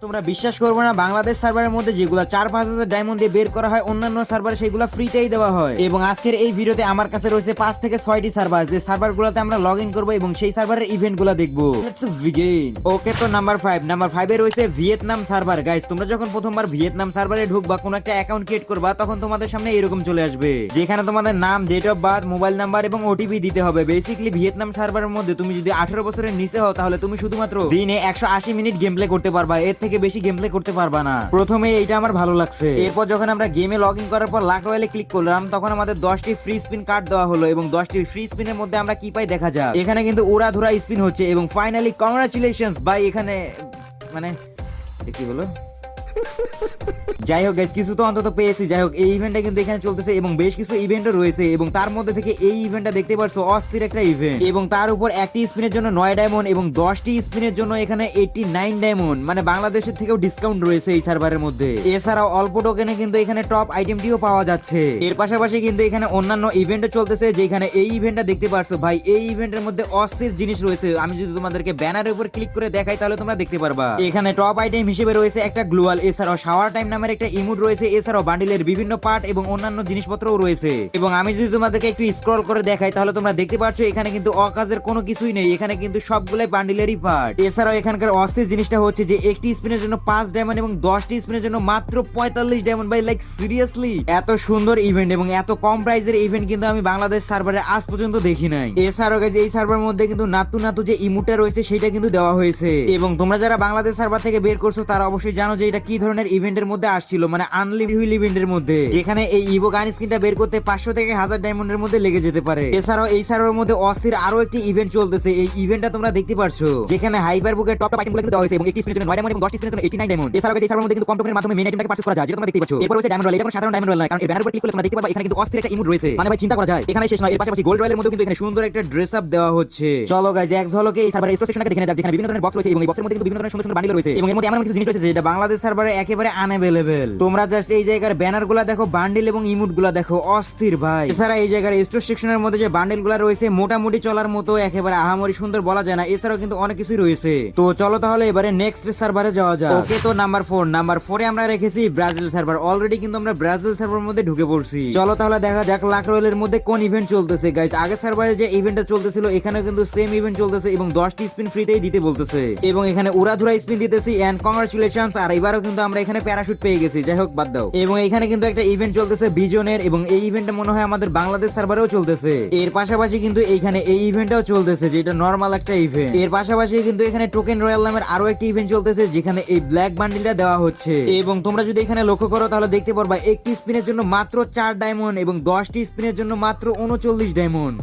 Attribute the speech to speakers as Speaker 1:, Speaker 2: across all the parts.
Speaker 1: তোমরা বিশ্বাস করবে না, বাংলাদেশ সার্ভারের মধ্যে যেগুলো 4-5 হাজার ডায়মন্ড দিয়ে বের করা হয় অন্যান্য সার্ভারে সেগুলো ফ্রিতেই দেওয়া হয়। এবং আজকের এই ভিডিওতে আমার কাছে রয়েছে 5 থেকে 6টি সার্ভার, যে সার্ভারগুলোতে আমরা লগ ইন করবো এবং সেই সার্ভারের ইভেন্টগুলো দেখবো। ওকে, তো নাম্বার 5 এ রয়েছে ভিয়েতনাম সার্ভার। গাইস, তোমরা যখন প্রথমবার ভিয়েতনাম সার্ভারে ঢুকবা, কোনো একটা অ্যাকাউন্ট ক্রিয়েট করবা, তখন তোমাদের সামনে এরকম চলে আসবে, যেখানে তোমাদের নাম, date of birth, mobile number এবং ওটিপি দিতে হবে। বেসিক্যালি ভিয়েতনাম সার্ভারের মধ্যে তুমি যদি 18 বছরের নিচে হও, তাহলে তুমি শুধুমাত্র দিনে 180 মিনিট গেম প্লে করতে পারবা, এর থেকে বেশি গেম প্লে করতে পারবা না। প্রথমে এইটা আমার ভালো লাগছে। এরপর যখন আমরা গেমে লগ ইন করার পর লাক রয়্যালে ক্লিক করলাম, তখন আমাদের 10টি ফ্রি স্পিন কার্ড দেওয়া হলো এবং 10টি ফ্রি স্পিনের মধ্যে আমরা কি পাই দেখা যাক। এখানে কিন্তু উড়াধুরা স্পিন হচ্ছে এবং ফাইনালি কংগ্রাচুলেশনস ভাই। এখানে মানে কি হলো, যাই হোক গাইস, কিছু তো অন্তত পেয়েছি। যাই হোক, এই ইভেন্টটা কিন্তু এখানে চলতেছে এবং বেশ কিছু ইভেন্টও রয়েছে এবং তার মধ্যে থেকে এই ইভেন্টটা দেখতে পারছো অস্থির একটা ইভেন্ট। এবং তার উপর একটি স্পিনের জন্য 9 ডায়মন্ড এবং 10টি স্পিনের জন্য এখানে 89 ডায়মন্ড, মানে বাংলাদেশের থেকেও ডিসকাউন্ট রয়েছে এই সার্ভারের মধ্যে। এছাড়াও অল্প টোকেনে কিন্তু এখানে টপ আইটেমটিও পাওয়া যাচ্ছে। এর পাশাপাশি কিন্তু এখানে অন্যান্য ইভেন্টও চলতেছে, যেখানে এই ইভেন্টটা দেখতে পারছো ভাই। এই ইভেন্টের মধ্যে অস্থির জিনিস রয়েছে। আমি যদি তোমাদেরকে ব্যানারের উপর ক্লিক করে দেখাই, তাহলে তোমরা দেখতে পারবা এখানে টপ আইটেম হিসেবে রয়েছে একটা গ্লোয়াল, এছাড়াও শাওয়ার টাইম নামের একটা ইমোট রয়েছে, এছাড়াও বান্ডিলের বিভিন্ন পার্ট এবং অন্যান্য জিনিসপত্রও রয়েছে। এবং আমি যদি তোমাদেরকে একটু স্ক্রল করে দেখাই, তাহলে তোমরা দেখতে পাচ্ছ এখানে কিন্তু অকাজের কোনো কিছুই নেই, এখানে কিন্তু সবগুলাই বান্ডিলেরই পার্ট। এছাড়াও এখানকার অস্থির জিনিসটা হচ্ছে যে একটি স্পিনের জন্য 5 ডায়মন্ড এবং 10টি স্পিনের জন্য মাত্র 45 ডায়মন্ড। ভাই লাইক সিরিয়াসলি এত সুন্দর ইভেন্ট এবং এত কম প্রাইসের ইভেন্ট কিন্তু আমি বাংলাদেশ সার্ভারে আজ পর্যন্ত দেখি নাই। এছাড়াও গাইস, এই সার্ভারের মধ্যে কিন্তু নাতু যে ইমোটটা রয়েছে সেটা কিন্তু দেওয়া হয়েছে। এবং তোমরা যারা বাংলাদেশ সার্ভার থেকে বের করছো, তারা অবশ্যই জানো যে এটা কি ধরনের ইভেন্টের মধ্যে আসছিল, মানে আনলিমিটেড ইভেন্টের মধ্যে, যেখানে এই ইভো গান স্কিনটা বের করতে 500 থেকে 1000 ডায়মন্ডের মধ্যে লেগে যেতে পারে। এছাড়াও এই সার্ভারের মধ্যে অস্থির আরো একটি ইভেন্ট চলতেছে। এই ইভেন্টটা তোমরা দেখতে পারছো, যেখানে হাইপার বুকের টপ আইটেমগুলো কিন্তু দেওয়া হয়েছে এবং একটি স্পিনের জন্য 9 ডায়মন্ড এবং 10টি স্পিনের জন্য 89 ডায়মন্ড। এছাড়াও এই সার্ভারের মধ্যে কিন্তু কম টোকেনের মাধ্যমে মেইন আইটেমটাকে পারচেজ করা যায়, যেটা তোমরা দেখতে পাচ্ছ। এরপর হচ্ছে ডায়মন্ড রয়্যাল। এটা কোনো সাধারণ ডায়মন্ড রয়্যাল না, কারণ এই ব্যানার উপর ক্লিক করলে তোমরা দেখতে পারবা এখানে কিন্তু অস্থির একটা ইমোট রয়েছে। মানে ভাই চিন্তা করা যায়, এখানে শেষ নয়, এর পাশাপাশি গোল্ড রয়্যালের মধ্যে কিন্তু এখানে সুন্দর একটা ড্রেস আপ দেওয়া হচ্ছে। চলো গাইস, এক ঝলকে এই সার্ভারের স্টোর সেকশনটাকে দেখে নেওয়া যাক, যেখানে বিভিন্ন ধরনের বক্স রয়েছে এবং এই বক্সের মধ্যে কিন্তু বিভিন্ন ধরনের সুন্দর সুন্দর বান্ডিল রয়েছে এবং এর মধ্যে এমন কিছু জিনিস রয়েছে যেটা বাংলাদেশ সার্ভারে একেবারে আনঅ্যাভেলেবল। তোমরা জাস্ট এই জায়গার ব্যানারগুলো দেখো, বান্ডিল এবং ইমোটগুলো দেখো, অস্থির ভাই। এছাড়া এই জায়গার স্টোর সেকশনের মধ্যে যে বান্ডিলগুলো রয়েছে মোটামুটি চলার মতো, একেবারে আহামরি সুন্দর বলা যায় না। এছাড়াও কিন্তু অনেক কিছুই রয়েছে। তো চলো তাহলে এবারে নেক্সট সার্ভারে যাওয়া যাক। ওকে, তো নাম্বার 4 এ আমরা রেখেছি ব্রাজিল সার্ভার। অলরেডি কিন্তু আমরা ব্রাজিল সার্ভারের মধ্যে ঢুকে পড়ছি। চলো তাহলে দেখা যাক লাক রয়্যালের মধ্যে কোন ইভেন্ট চলতেছে। গাইস, আগে সার্ভারে যে ইভেন্টটা চলতেছিল, এখানেও কিন্তু সেম ইভেন্ট চলতেছে এবং 10টি স্পিন ফ্রিতেই দিতে বলতেছে এবং এখানে উড়াধুরা স্পিন দিতেছি এন্ড কংগ্রাচুলেশনস। আর এবারও কিন্তু আমরা এখানে প্যারাশুট পেয়ে গেছি। যাই হোক, বাদ দাও। এবং এখানে কিন্তু একটা ইভেন্ট চলতেছে ভিজনের এবং এই ইভেন্টটা মনে হয় আমাদের বাংলাদেশ সার্ভারেও চলতেছে। এর পাশাপাশি কিন্তু এইখানে এই ইভেন্টটাও চলতেছে, যেটা নরমাল একটা ইভেন্ট। এর পাশাপাশি কিন্তু এখানে টোকেন রয়্যাল নামের আরো একটি ইভেন্ট চলতেছে, যেখানে এই ব্ল্যাক বান্ডিলটা দেওয়া হচ্ছে। এবং তোমরা যদি এখানে লক্ষ্য করো, তাহলে দেখতে পারবা একটি স্পিনের জন্য মাত্র 4 ডায়মন্ড এবং 10টি স্পিনের জন্য মাত্র 39 ডায়মন্ড।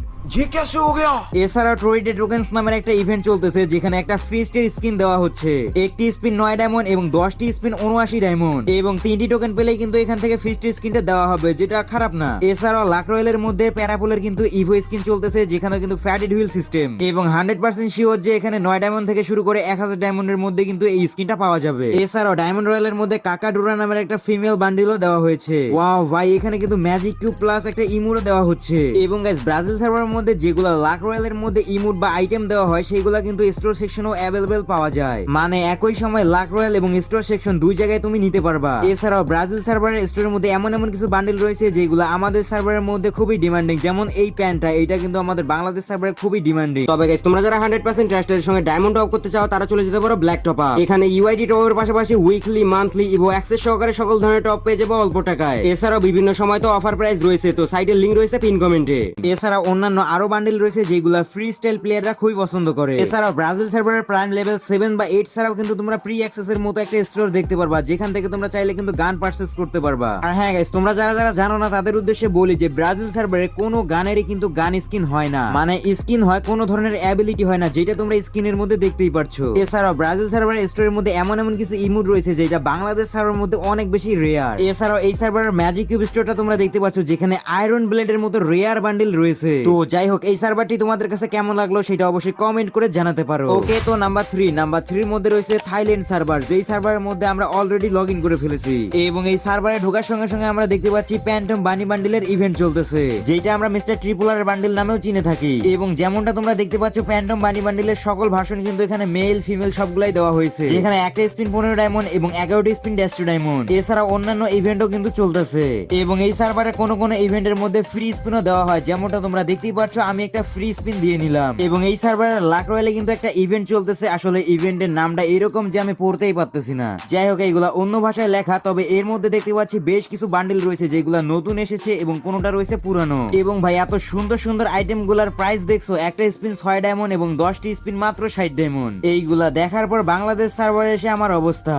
Speaker 1: এছাড়া ট্রোইডে টোকেন্স নামের একটা ইভেন্ট চলতেছে, যেখানে একটা ফিস্টের স্কিন দেওয়া হচ্ছে। একটি স্পিন 9 ডায়মন্ড এবং 10টি স্পিন 79 ডায়মন্ড এবং 3টি টোকেন পেলেই কিন্তু এখান থেকে ফিস্টের স্কিনটা দেওয়া হবে, যেটা খারাপ না। এছাড়াও লাক রয়্যালের মধ্যে প্যারাপুলের কিন্তু ইভো স্কিন চলতেছে, যেখানে কিন্তু ফ্যাটেড হুইল সিস্টেম এবং 100% শিওর যে এখানে 9 ডায়মন্ড থেকে শুরু করে 1000 ডায়মন্ডের মধ্যে কিন্তু এই স্কিনটা পাওয়া যাবে। এছাড়াও ডায়মন্ড রয়্যালের মধ্যে কাকাডুরা নামের একটা ফিমেল বান্ডিলও দেওয়া হয়েছে। ওয়াও ভাই, এখানে কিন্তু ম্যাজিক কিউব প্লাস একটা ইমোটও দেওয়া হচ্ছে। এবং গাইস, ব্রাজিল সার্ভারের মধ্যে যেগুলো লাক রয়্যালের মধ্যে ইমোট বা আইটেম দেওয়া হয়, সেগুলো কিন্তু স্টোর সেকশনও অ্যাভেলেবল পাওয়া যায়। মানে একই সময় লাক রয়্যাল এবং স্টোর সেকশন দুই জায়গায় তুমি নিতে পারবা। এছাড়াও ব্রাজিল সার্ভারের স্টোরের মধ্যে এমন কিছু বান্ডিল রয়েছে যেগুলো আমাদের সার্ভারের মধ্যে খুবই ডিমান্ডিং, যেমন এই প্যান্টটা, এটা কিন্তু আমাদের বাংলাদেশ সার্ভারে খুবই ডিমান্ডিং। তবে গাইস, তোমরা যারা 100% ট্রাস্টের সঙ্গে ডায়মন্ড টপ করতে চাও, তারা চলে যেতে পারো ব্ল্যাক টপ আপ। এখানে ইউআইডি টপের পাশাপাশি উইকলি, মান্থলি ইভো অ্যাক্সেস সহকারে সকল ধরনের টপ পেয়ে যাবে অল্প টাকায়। এছাড়াও বিভিন্ন সময় তো অফার প্রাইস রয়েছে, তো সাইটের লিংক রয়েছে পিন কমেন্টে। এছাড়া অন্যান্য আরো বান্ডিল রয়েছে যেগুলো ফ্রি স্টাইল প্লেয়াররা খুবই পছন্দ করে। এছাড়াও ব্রাজিল সার্ভারের প্রাইম লেভেল 7 বা 8 ছাড়াও কিন্তু তোমরা প্রি অ্যাক্সেস এর মতো একটা স্টোর দেখতে পারবা, যেখান থেকে তোমরা চাইলে কিন্তু গান পারচেজ করতে পারবা। আর হ্যাঁ গাইস, তোমরা যারা জানো না, তাদের উদ্দেশ্যে বলি যে ব্রাজিল সার্ভারে কোনো গানেরই কিন্তু গান স্কিন হয় না, মানে স্কিন হয় কোনো ধরনের অ্যাবিলিটি হয় না, যেটা তোমরা স্কিনের মধ্যে দেখতেই পারছো। এছাড়াও ব্রাজিল সার্ভারের স্টোরের মধ্যে এমন কিছু ইমোট রয়েছে যেটা বাংলাদেশ সার্ভারের মধ্যে অনেক বেশি রেয়ার। এছাড়াও এই সার্ভারের ম্যাজিক কিউব স্টোরটা তোমরা দেখতে পাচ্ছ, যেখানে আয়রন ব্লেডের মতো রেয়ার বান্ডিল রয়েছে। তো যাই হোক এই সার্ভারটি তোমাদের কাছে কেমন লাগলো সেটা অবশ্যই কমেন্ট করে জানাতে পারো। ওকে, তো নাম্বার 3 মধ্যে রয়েছে থাইল্যান্ড সার্ভার, যেই সার্ভারের মধ্যে আমরা অলরেডি লগ ইন করে ফেলেছি এবং এই সার্ভারে ঢোকার সঙ্গে সঙ্গে আমরা দেখতে পাচ্ছি প্যান্টম বানি বান্ডিলের ইভেন্ট চলতেছে, যেটা আমরা মিস্টার ট্রিপুলার বান্ডিল নামেও চিনে থাকি। এবং যেমনটা তোমরা দেখতে পাচ্ছ প্যান্টম বানি বান্ডিলের সকল ভার্সন কিন্তু এখানে মেল ফিমেল সবগুলাই দেওয়া হয়েছে, যেখানে একটা স্পিন 15 ডায়মন্ড এবং 11টি স্পিন 150 ডায়মন্ড, এছাড়া অন্যান্য ইভেন্টও কিন্তু চলতেছে। এবং এই সার্ভারে কোন কোন ইভেন্টের মধ্যে ফ্রি স্পিনও দেওয়া হয়, যেমনটা তোমরা দেখতেই পাচ্ছ আমি একটা ফ্রি স্পিন দিয়ে নিলাম। এবং এই সার্ভারের লাক রয়্যালে কিন্তু একটা ইভেন্ট চলতেছে, আসলে ইভেন্টের নামটা এরকম যে আমি পড়তেই পারতেছি না। যাই হোক এইগুলা অন্য ভাষায় লেখা, তবে এর মধ্যে দেখতে পাচ্ছি বেশ কিছু বান্ডিল রয়েছে যেগুলা নতুন এসেছে এবং কোনটা রয়েছে পুরানো। এবং ভাই এত সুন্দর সুন্দর আইটেম গুলার প্রাইস দেখছো, একটা স্পিন 6 ডায়মন্ড এবং 10টি স্পিন মাত্র 60 ডায়মন্ড। এইগুলা দেখার পর বাংলাদেশ সার্ভারে এসে আমার অবস্থা।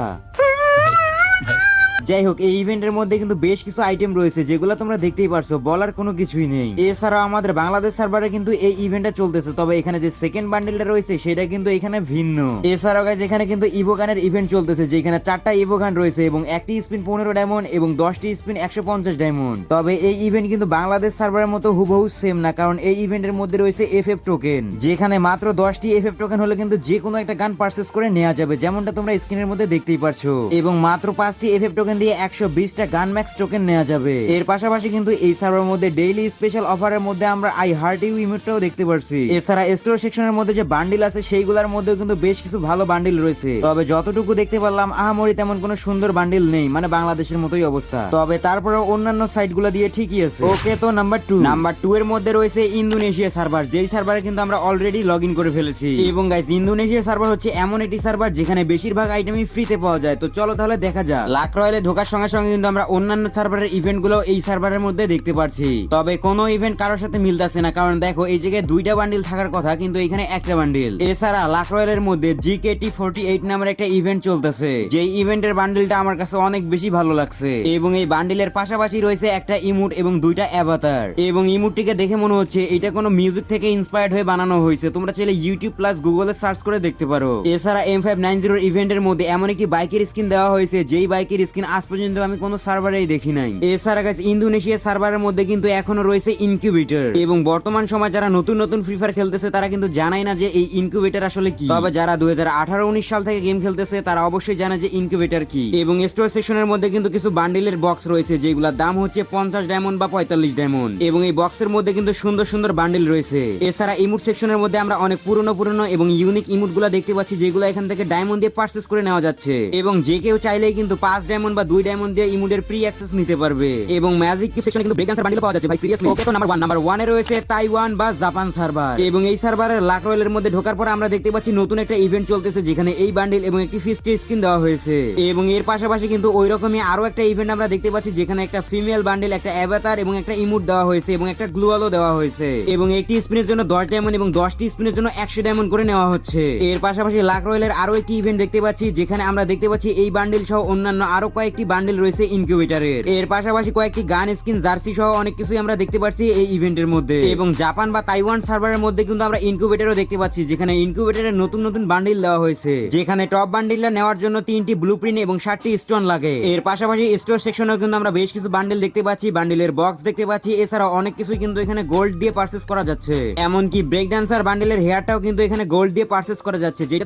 Speaker 1: যাই হোক এই ইভেন্টের মধ্যে কিন্তু বেশ কিছু আইটেম রয়েছে যেগুলো তোমরা দেখতেই পারছো, বলার কোনো কিছুই নেই। এছাড়াও আমাদের বাংলাদেশ সার্ভারে কিন্তু এই ইভেন্টটা চলতেছে, তবে এখানে যে সেকেন্ড বান্ডেলটা রয়েছে সেটা কিন্তু এখানে ভিন্ন। এছাড়াও গাইস এখানে কিন্তু ইভোগানের ইভেন্ট চলতেছে, যেখানে 4টা ইভোগান রয়েছে এবং একটি স্পিন 15 ডায়মন্ড এবং 10টি স্পিন 150 ডায়মন্ড। তবে এই ইভেন্ট কিন্তু বাংলাদেশ সার্ভারের মতো হুবহু সেম না, কারণ এই ইভেন্টের মধ্যে রয়েছে এফএফ টোকেন, যেখানে মাত্র 10টি এফএফ টোকেন হলে কিন্তু যে কোনো একটা গান পারচেজ করে নেওয়া যাবে, যেমনটা তোমরা স্ক্রিনের মধ্যে দেখতেই পারছো। এবং মাত্র 5টি এফএফ টোকেন দিয়ে 120টা গান ম্যাক্স টোকেন নেওয়া যাবে। এর পাশাপাশি কিন্তু এই সার্ভারের মধ্যে ডেইলি স্পেশাল অফারের মধ্যে আমরা আই হার্ট ইউ ইমোটটাও দেখতে পারছি। এছাড়া স্টোর সেকশনের মধ্যে যে বান্ডিল আছে সেইগুলোর মধ্যেও কিন্তু বেশ কিছু ভালো বান্ডিল রয়েছে, তবে যতটুকু দেখতে পারলাম আহামরি তেমন কোনো সুন্দর বান্ডিল নেই, মানে বাংলাদেশের মতোই অবস্থা। তবে তারপরে অন্যান্য সাইটগুলো দিয়ে ঠিকই আছে। ওকে, তো নাম্বার 2 এর মধ্যে রয়েছে ইন্দোনেশিয়া সার্ভার, যেই সার্ভারে কিন্তু আমরা অলরেডি লগ ইন করে ফেলেছি। এবং গাইস ইন্দোনেশিয়া সার্ভার হচ্ছে এমন একটি সার্ভার যেখানে বেশিরভাগ আইটেমই ফ্রিতে পাওয়া যায়। তো চলো তাহলে দেখা যাক। লাক রয়্যালে ঢোকার সঙ্গে সঙ্গে কিন্তু আমরা অন্যান্য সার্ভারের ইভেন্ট গুলো এই সার্ভারের মধ্যে দেখতে পাচ্ছি, তবে কোনো ইভেন্ট কারোর সাথে মিলতেছে না, কারণ দেখো এই জায়গায় 2টা বান্ডিল থাকার কথা কিন্তু এখানে একটা বান্ডিল। এছাড়া লাক রয়্যালের মধ্যে GKT48 নামের একটা ইভেন্ট চলতেছে, যে ইভেন্টের বান্ডিলটা আমার কাছে অনেক বেশি ভালো লাগছে। এবং এই বান্ডিলের পাশাপাশি রয়েছে একটা ইমোট এবং 2টা অ্যাভাতার। এবং ইমোটটিকে দেখে মনে হচ্ছে এটা কোনো মিউজিক থেকে ইন্সপায়ার্ড হয়ে বানানো হয়েছে, তোমরা চাইলে ইউটিউব প্লাস গুগলে সার্চ করে দেখতে পারো। এছাড়া M590 ইভেন্টের মধ্যে এমন একটি বাইকের স্কিন দেওয়া হয়েছে, যেই বাইকের স্কিন আজ পর্যন্ত আমি কোনো সার্ভারেই দেখি নাই। এছাড়া গাইস ইন্দোনেশিয়া সার্ভারের মধ্যে কিন্তু এখনো রয়েছে ইনকিউবেটর, এবং বর্তমান সময় যারা নতুন নতুন ফ্রি ফায়ার খেলতেছে তারা কিন্তু জানাই না যে এই ইনকিউবেটর আসলে কি। তবে যারা 2018-19 সাল থেকে গেম খেলতেছে তারা অবশ্যই জানে যে ইনকিউবেটর কি। এবং স্টোর সেকশনের মধ্যে কিন্তু কিছু বান্ডিলের বক্স রয়েছে যেগুলোর দাম হচ্ছে 50 ডায়মন্ড বা 45 ডায়মন্ড, এবং এই বক্সের মধ্যে কিন্তু সুন্দর সুন্দর বান্ডিল রয়েছে। এছাড়া ইমোট সেকশনের মধ্যে আমরা অনেক পুরনো এবং ইউনিক ইমোট গুলা দেখতে পাচ্ছি, যেগুলো এখান থেকে ডায়মন্ড দিয়ে পারচেজ করে নেওয়া যাচ্ছে। এবং যে কেউ চাইলেই কিন্তু 5 ডায়মন্ড বা 2 ডায়মন্ড দিয়ে ইমোটের প্রি অ্যাক্সেস নিতে পারবে। এবং ম্যাজিক কিপ সেকশনে কিন্তু ব্রেক ডান্সার বান্ডিল পাওয়া যাচ্ছে ভাই, সিরিয়াসলি। ওকে, তো নাম্বার 1 এ রয়েছে তাইওয়ান বা জাপান সার্ভার। এবং এই সার্ভারের লাক রয়্যালের মধ্যে ঢোকার পর আমরা দেখতে পাচ্ছি নতুন একটা ইভেন্ট চলতেছে, যেখানে এই বান্ডিল এবং একটি ফিস্টের স্কিন দেওয়া হয়েছে। এবং এর পাশাপাশি কিন্তু ওইরকমই আরো একটা ইভেন্ট আমরা দেখতে পাচ্ছি, যেখানে একটা ফিমেল বান্ডিল, একটা অ্যাভাতার এবং একটা ইমোট দেওয়া হয়েছে এবং একটা গ্লুয়ালও দেওয়া হয়েছে। এবং একটি স্পিনের জন্য 10 ডায়মন্ড এবং 10টি স্পিনের জন্য 100 ডায়মন্ড করে নেওয়া হচ্ছে। এর পাশাপাশি লাক রয়্যালের আরো একটি ইভেন্ট দেখতে পাচ্ছি, যেখানে আমরা দেখতে পাচ্ছি এই বান্ডিল সহ অন্যান্য আরো কয়েকটি বান্ডিল রয়েছে ইনকিউবেটরের। এর পাশাপাশি কয়েকটি গান স্কিন, জার্সি সহ অনেক কিছুই আমরা দেখতে পাচ্ছি এই ইভেন্টের মধ্যে। এবং জাপান বা তাইওয়ান সার্ভারের মধ্যে কিন্তু আমরা ইনকিউবেটরও দেখতে পাচ্ছি, যেখানে ইনকিউবেটরের নতুন নতুন বান্ডিল দেওয়া হয়েছে, যেখানে টপ বান্ডিলটা নেওয়ার জন্য 3টি ব্লুপ্রিন্ট এবং 7টি স্টোন লাগে। এর পাশাপাশি স্টোর সেকশনেও কিন্তু আমরা বেশ কিছু বান্ডিল দেখতে পাচ্ছি, বান্ডিলের বক্স দেখতে পাচ্ছি। এছাড়া অনেক কিছুই কিন্তু এখানে গোল্ড দিয়ে পারচেজ করা যাচ্ছে, এমনকি ব্রেক ডান্সার বান্ডিলের হেয়ারটাও কিন্তু এখানে গোল্ড দিয়ে পারচেজ করা যাচ্ছে, যেটা